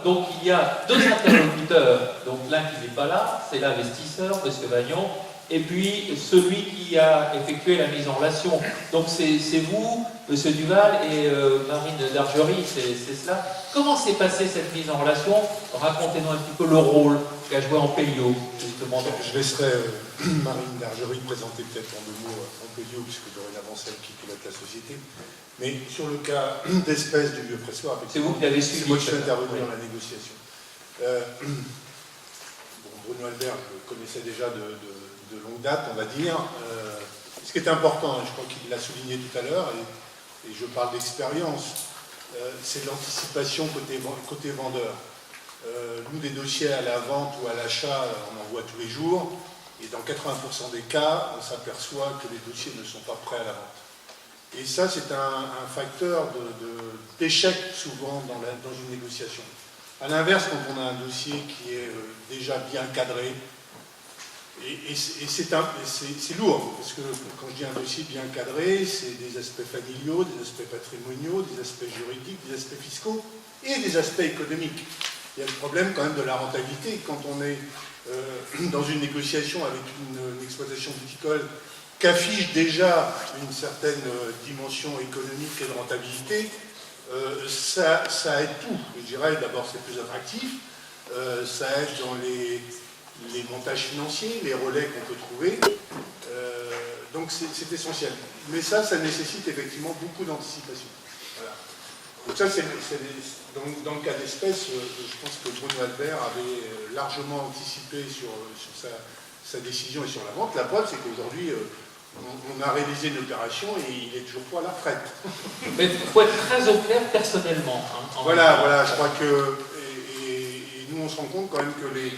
donc il y a deux interlocuteurs, donc l'un qui n'est pas là, c'est l'investisseur, M. Vagnon, et puis celui qui a effectué la mise en relation. Donc c'est vous, M. Duval et Marine Dargerie, c'est cela. Comment s'est passée cette mise en relation? Racontez-nous un petit peu le rôle qu'a joué Ampelio, justement. Je laisserai Marine Dargerie présenter peut-être en deux mots Ampelio, puisque dorénavant c'est elle qui pilote la société. Mais sur le cas d'espèce du vieux pressoir, c'est vous qui avez suivi. C'est moi qui suis intervenu dans la négociation. Bruno Albert, je le connaissais déjà de longue date, on va dire. Ce qui est important, et je crois qu'il l'a souligné tout à l'heure, et je parle d'expérience, c'est l'anticipation côté vendeur. Nous, des dossiers à la vente ou à l'achat, on en voit tous les jours, et dans 80% des cas, on s'aperçoit que les dossiers ne sont pas prêts à la vente. Et ça, c'est un facteur d'échec souvent dans une négociation. A l'inverse, quand on a un dossier qui est déjà bien cadré, et c'est lourd, parce que quand je dis un dossier bien cadré, c'est des aspects familiaux, des aspects patrimoniaux, des aspects juridiques, des aspects fiscaux et des aspects économiques. Il y a le problème quand même de la rentabilité. Quand on est dans une négociation avec une exploitation viticole qu'affiche déjà une certaine dimension économique et de rentabilité, ça aide tout. Je dirais d'abord c'est plus attractif, ça aide dans les montages financiers, les relais qu'on peut trouver, donc c'est essentiel. Mais ça nécessite effectivement beaucoup d'anticipation. Voilà. Donc ça, dans le cas d'espèce, je pense que Bruno Albert avait largement anticipé sur sa décision et sur la vente. La preuve, c'est qu'aujourd'hui, on a réalisé une opération et il est toujours pas à la retraite. Mais il faut être très au clair personnellement. Hein, voilà, je crois que... Et nous, on se rend compte quand même que les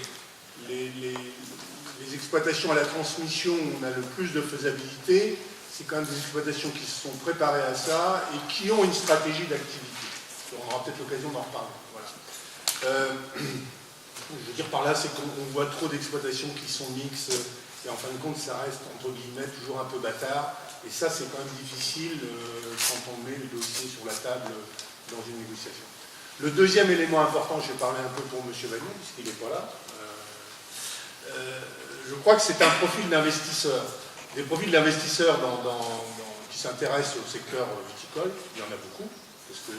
exploitations à la transmission où on a le plus de faisabilité, c'est quand même des exploitations qui se sont préparées à ça et qui ont une stratégie d'activité. On aura peut-être l'occasion d'en reparler. Voilà. Je veux dire par là, c'est qu'on voit trop d'exploitations qui sont mixtes. Et en fin de compte, ça reste, entre guillemets, toujours un peu bâtard. Et ça, c'est quand même difficile quand on met le dossier sur la table dans une négociation. Le deuxième élément important, je vais parler un peu pour M. Vagnon, puisqu'il n'est pas là. Je crois que c'est un profil d'investisseur. Des profils d'investisseurs qui s'intéressent au secteur viticole, il y en a beaucoup, parce que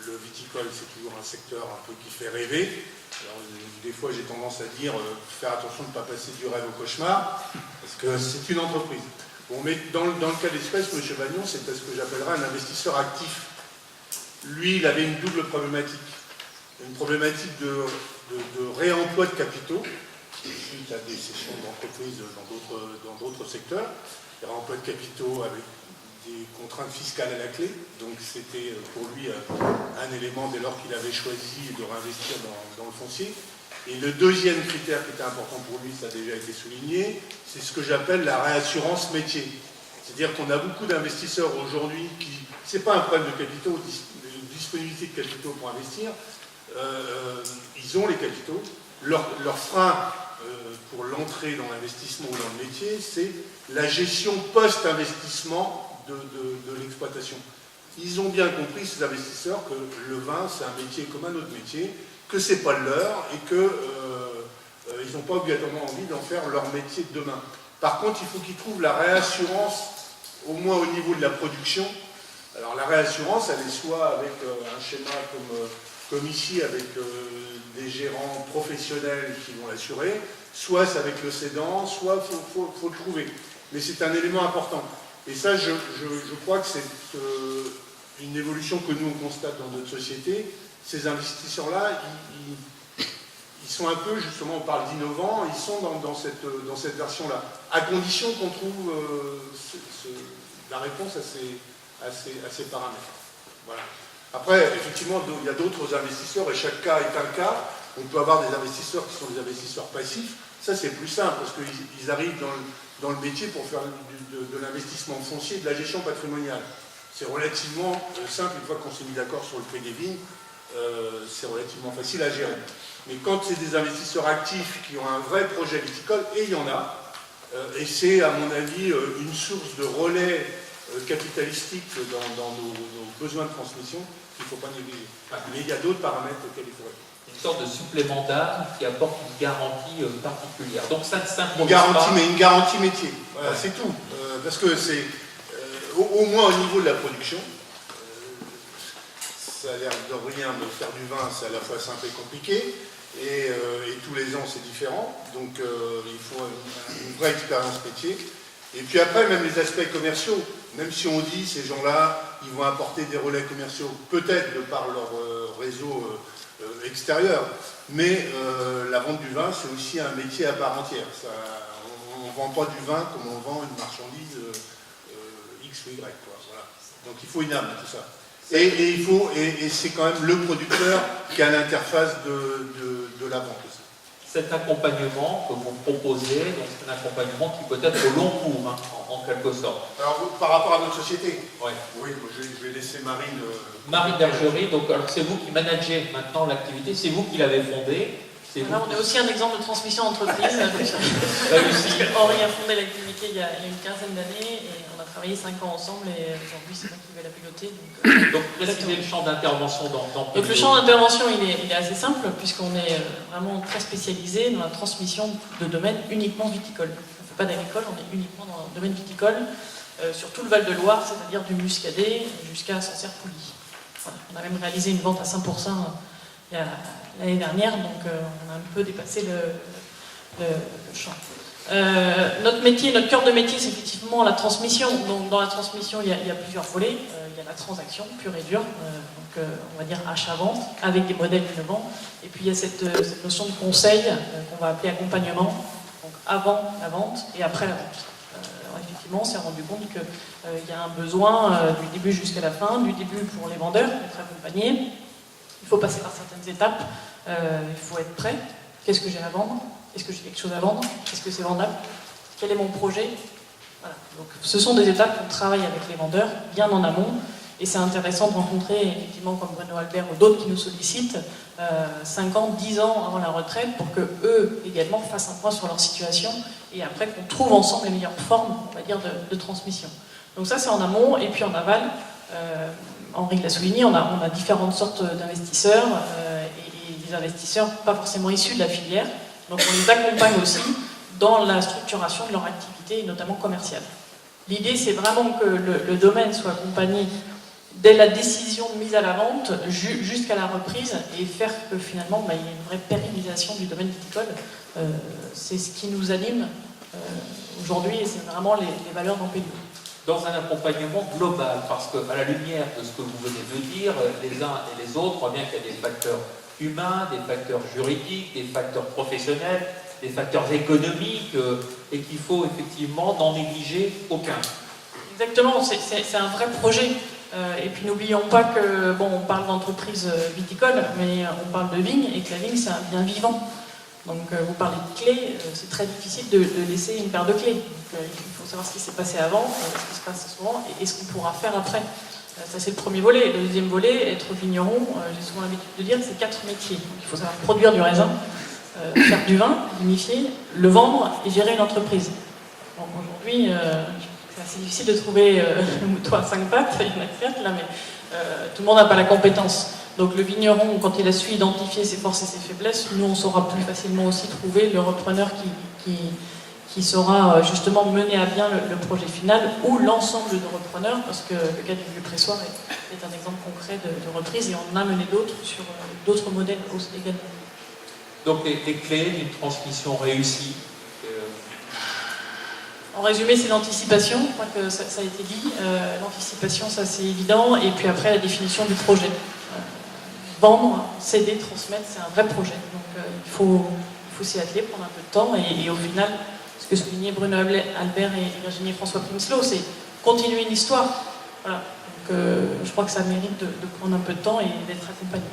le viticole, c'est toujours un secteur un peu qui fait rêver. Alors, des fois, j'ai tendance à dire faire attention de ne pas passer du rêve au cauchemar, parce que c'est une entreprise. Bon, mais dans le cas d'espèce, M. Vagnon, c'est ce que j'appellerais un investisseur actif. Lui, il avait une double problématique. Une problématique de réemploi de capitaux, suite à des cessions d'entreprises dans d'autres secteurs, des réemplois de capitaux avec des contraintes fiscales à la clé, donc c'était pour lui un élément dès lors qu'il avait choisi de réinvestir dans le foncier. Et le deuxième critère qui était important pour lui, ça a déjà été souligné, c'est ce que j'appelle la réassurance métier. C'est-à-dire qu'on a beaucoup d'investisseurs aujourd'hui qui, c'est pas un problème de capitaux, de disponibilité de capitaux pour investir, ils ont les capitaux, leur frein pour l'entrée dans l'investissement ou dans le métier, c'est la gestion post-investissement de l'exploitation. Ils ont bien compris, ces investisseurs, que le vin, c'est un métier comme un autre métier, que c'est pas le leur et qu'ils n'ont pas obligatoirement envie d'en faire leur métier de demain. Par contre, il faut qu'ils trouvent la réassurance, au moins au niveau de la production. Alors la réassurance, elle est soit avec un schéma comme ici, avec des gérants professionnels qui vont l'assurer, soit c'est avec le cédant, soit il faut le trouver. Mais c'est un élément important. Et ça, je crois que c'est une évolution que nous, on constate dans notre société. Ces investisseurs-là, ils sont un peu, justement, on parle d'innovants, ils sont dans cette version-là, à condition qu'on trouve la réponse à ces paramètres. Voilà. Après, effectivement, il y a d'autres investisseurs, et chaque cas est un cas. On peut avoir des investisseurs qui sont des investisseurs passifs. Ça, c'est plus simple, parce qu'ils arrivent dans le métier pour faire de l'investissement foncier, de la gestion patrimoniale. C'est relativement simple, une fois qu'on s'est mis d'accord sur le prix des vignes, c'est relativement facile à gérer. Mais quand c'est des investisseurs actifs qui ont un vrai projet viticole, et il y en a, et c'est à mon avis une source de relais capitalistique dans nos besoins de transmission qu'il ne faut pas négliger. Mais il y a d'autres paramètres auxquels il faut répondre. Une sorte de supplément d'âme qui apporte une garantie particulière. Donc ça ne s'impose pas. Mais une garantie métier. Voilà, c'est tout. Parce que c'est, au moins au niveau de la production, ça a l'air de rien de faire du vin, c'est à la fois simple et compliqué. Et tous les ans c'est différent. Donc il faut une vraie expérience métier. Et puis après, même les aspects commerciaux, même si on dit ces gens-là, ils vont apporter des relais commerciaux, peut-être de par leur réseau extérieur, mais la vente du vin, c'est aussi un métier à part entière. On ne vend pas du vin comme on vend une marchandise X ou Y. Quoi, voilà. Donc il faut une âme, tout ça. Et c'est quand même le producteur qui a l'interface de la vente aussi. Cet accompagnement que vous proposez, c'est un accompagnement qui peut être au long cours, hein, en quelque sorte. Alors, par rapport à notre société, ouais. Oui, je vais laisser Marine... Marine Bergerie, donc c'est vous qui managez maintenant l'activité, c'est vous qui l'avez fondée. Là, on est aussi un exemple de transmission d'entreprise. Henri a fondé l'activité il y a une quinzaine d'années et on a travaillé 5 ans ensemble et aujourd'hui c'est moi qui vais la piloter. Donc précisez le champ d'intervention dans Donc le champ d'intervention il est assez simple puisqu'on est vraiment très spécialisé dans la transmission de domaines uniquement viticoles. On ne fait pas d'agricole, on est uniquement dans le domaine viticole sur tout le Val-de-Loire, c'est-à-dire du Muscadet jusqu'à Sancerre-Pouilly. Voilà. On a même réalisé une vente à 5% l'année dernière, donc on a un peu dépassé le champ. Notre métier, notre cœur de métier, c'est effectivement la transmission. Donc dans la transmission, il y a plusieurs volets. Il y a la transaction pure et dure, donc on va dire achat-vente, avec des modèles innovants. Et puis il y a cette notion de conseil qu'on va appeler accompagnement, donc avant la vente et après la vente. Alors effectivement, on s'est rendu compte qu'il y a un besoin du début jusqu'à la fin, du début pour les vendeurs, d'être accompagnés. Il faut passer par certaines étapes, il faut être prêt. Qu'est-ce que j'ai à vendre? Est-ce que j'ai quelque chose à vendre? Est-ce que c'est vendable? Quel est mon projet? Voilà. Donc, ce sont des étapes qu'on travaille avec les vendeurs, bien en amont. Et c'est intéressant de rencontrer, effectivement, comme Bruno Albert ou d'autres qui nous sollicitent, 5 ans, 10 ans avant la retraite, pour que eux également fassent un point sur leur situation et après qu'on trouve ensemble les meilleures formes, on va dire, de transmission. Donc ça, c'est en amont. Et puis en aval, Henri l'a souligné, on a différentes sortes d'investisseurs et des investisseurs pas forcément issus de la filière. Donc on les accompagne aussi dans la structuration de leur activité, et notamment commerciale. L'idée, c'est vraiment que le domaine soit accompagné dès la décision de mise à la vente jusqu'à la reprise et faire que finalement il y ait une vraie pérennisation du domaine viticole. C'est ce qui nous anime aujourd'hui et c'est vraiment les valeurs d'Ampélion. Dans un accompagnement global, parce qu'à la lumière de ce que vous venez de dire, les uns et les autres, on voit bien qu'il y a des facteurs humains, des facteurs juridiques, des facteurs professionnels, des facteurs économiques, et qu'il faut effectivement n'en négliger aucun. Exactement, c'est un vrai projet. Et puis n'oublions pas que, bon, on parle d'entreprise viticole, mais on parle de vigne, et que la vigne c'est un bien vivant. Donc vous parlez de clés, c'est très difficile de laisser une paire de clés. Donc, il faut savoir ce qui s'est passé avant, ce qui se passe souvent, et ce qu'on pourra faire après. Ça c'est le premier volet. Le deuxième volet, être vigneron, j'ai souvent l'habitude de dire que c'est 4 métiers. Donc, il faut savoir produire du raisin, faire du vin, vinifier, le vendre et gérer une entreprise. Donc aujourd'hui, c'est assez difficile de trouver le mouton à 5 pattes, il y en a certes là, mais tout le monde n'a pas la compétence. Donc le vigneron, quand il a su identifier ses forces et ses faiblesses, nous on saura plus facilement aussi trouver le repreneur qui saura justement mener à bien le projet final, ou l'ensemble de repreneurs, parce que le cas du Vieux-Pressoir est un exemple concret de reprise, et on en a mené d'autres sur d'autres modèles également. Donc les clés d'une transmission réussie. En résumé, c'est l'anticipation, je crois que ça a été dit. L'anticipation, ça c'est évident, et puis après la définition du projet. Vendre, céder, transmettre, c'est un vrai projet. Donc il faut s'y atteler, prendre un peu de temps, et au final, ce que soulignaient Bruno Albert et Virginie François Prinsloo, c'est continuer une histoire. Voilà. Donc je crois que ça mérite de prendre un peu de temps et d'être accompagné.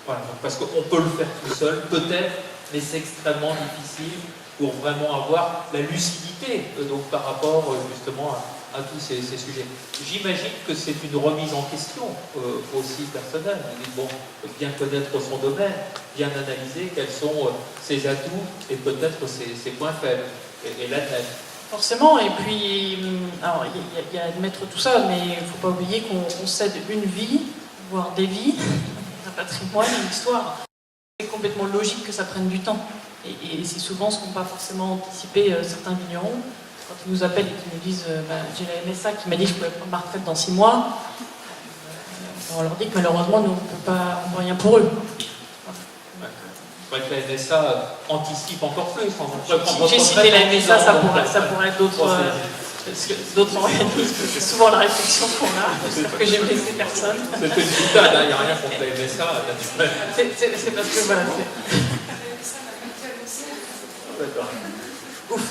Voilà, parce qu'on peut le faire tout seul, peut-être, mais c'est extrêmement difficile pour vraiment avoir la lucidité donc, par rapport justement à tous ces sujets. J'imagine que c'est une remise en question aussi personnelle. On dit, bon, bien connaître son domaine, bien analyser quels sont ses atouts et peut-être ses points faibles. Et là, Forcément, et puis, alors il y a à admettre tout ça, mais il ne faut pas oublier qu'on cède une vie, voire des vies, un patrimoine, une histoire. C'est complètement logique que ça prenne du temps. Et c'est souvent ce qu'ont pas forcément anticipé certains vignerons. Quand ils nous appellent et qu'ils nous disent j'ai la MSA qui m'a dit que je pouvais prendre ma retraite dans 6 mois, on leur dit que malheureusement nous on peut rien pour eux. Que la MSA anticipe encore plus. J'ai cité la MSA, ça pourrait être d'autres organismes. C'est souvent la réflexion qu'on a. J'espère que j'ai blessé personne. C'était une boutade, il n'y a rien contre la MSA. C'est parce que voilà. D'accord. Ouf.